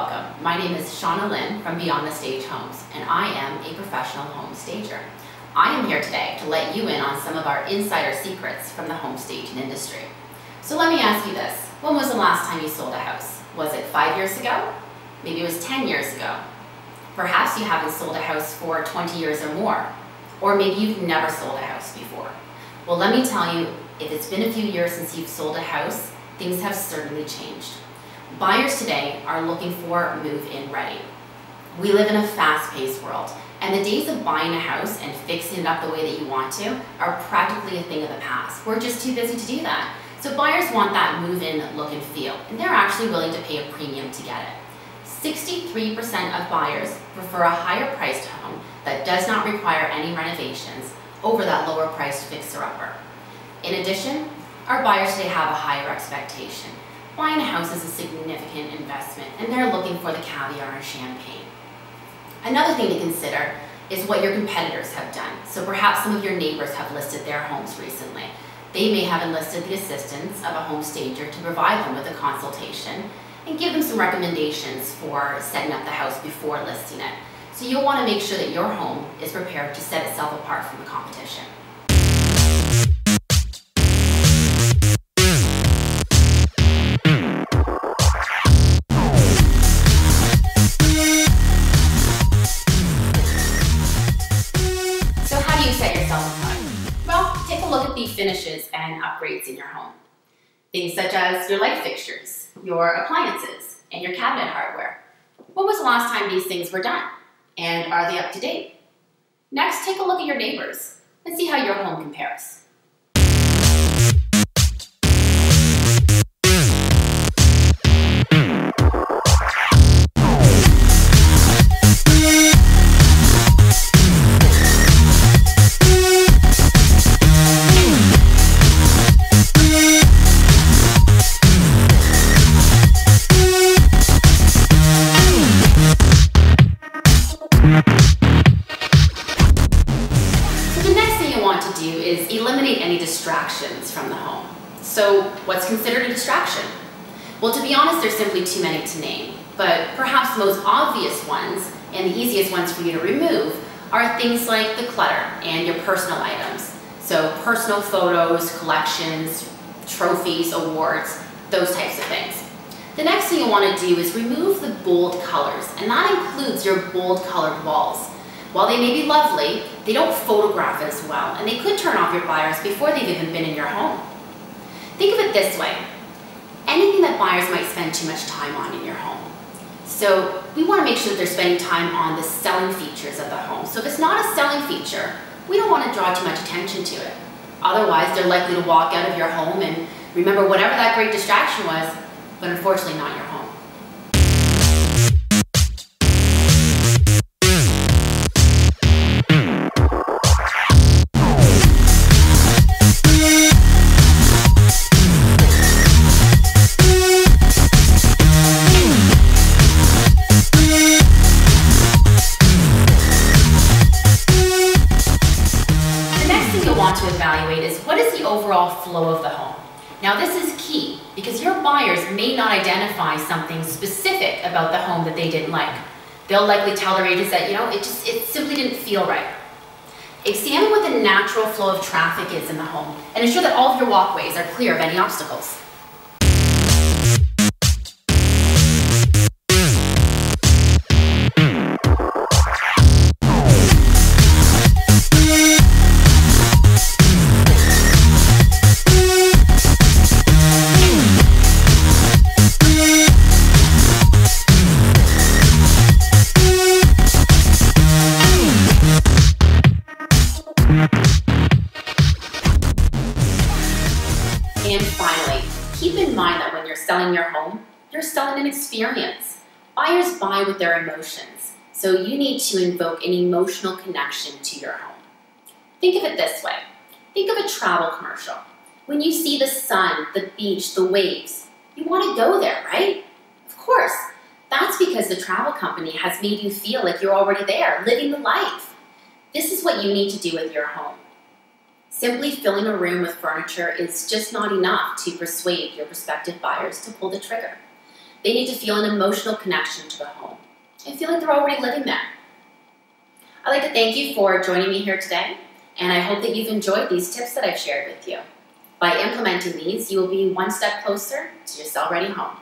welcome. My name is Shauna Lynn from Beyond the Stage Homes, and I am a professional home stager. I am here today to let you in on some of our insider secrets from the home staging industry. So let me ask you this. When was the last time you sold a house? Was it 5 years ago? Maybe it was 10 years ago. Perhaps you haven't sold a house for 20 years or more. Or maybe you've never sold a house before. Well, let me tell you, if it's been a few years since you've sold a house, things have certainly changed. Buyers today are looking for move-in ready. We live in a fast-paced world, and the days of buying a house and fixing it up the way that you want to are practically a thing of the past. We're just too busy to do that. So buyers want that move-in look and feel, and they're actually willing to pay a premium to get it. 63% of buyers prefer a higher-priced home that does not require any renovations over that lower-priced fixer-upper. In addition, our buyers today have a higher expectation. Buying a house is a significant investment, and they're looking for the caviar and champagne. Another thing to consider is what your competitors have done. So perhaps some of your neighbors have listed their homes recently. They may have enlisted the assistance of a home stager to provide them with a consultation and give them some recommendations for setting up the house before listing it. So you'll want to make sure that your home is prepared to set itself apart from the competition. Set yourself apart? Well, take a look at the finishes and upgrades in your home. Things such as your light fixtures, your appliances, and your cabinet hardware. When was the last time these things were done? And are they up to date? Next, take a look at your neighbors and see how your home compares. Is eliminate any distractions from the home. So what's considered a distraction? Well, to be honest, there's simply too many to name, but perhaps the most obvious ones and the easiest ones for you to remove are things like the clutter and your personal items. So personal photos, collections, trophies, awards, those types of things. The next thing you'll want to do is remove the bold colors, and that includes your bold colored walls. While they may be lovely, they don't photograph as well, and they could turn off your buyers before they've even been in your home. Think of it this way. Anything that buyers might spend too much time on in your home. So we want to make sure that they're spending time on the selling features of the home. So if it's not a selling feature, we don't want to draw too much attention to it. Otherwise, they're likely to walk out of your home and remember whatever that great distraction was, but unfortunately not your home. To evaluate is what is the overall flow of the home. Now this is key because your buyers may not identify something specific about the home that they didn't like. They'll likely tell their agents that, it simply didn't feel right. Examine what the natural flow of traffic is in the home and ensure that all of your walkways are clear of any obstacles. And finally, keep in mind that when you're selling your home, you're selling an experience. Buyers buy with their emotions, so you need to invoke an emotional connection to your home. Think of it this way. Think of a travel commercial. When you see the sun, the beach, the waves, you want to go there, right? Of course. That's because the travel company has made you feel like you're already there, living the life. This is what you need to do with your home. Simply filling a room with furniture is just not enough to persuade your prospective buyers to pull the trigger. They need to feel an emotional connection to the home and feel like they're already living there. I'd like to thank you for joining me here today, and I hope that you've enjoyed these tips that I've shared with you. By implementing these, you will be one step closer to your sell-ready home.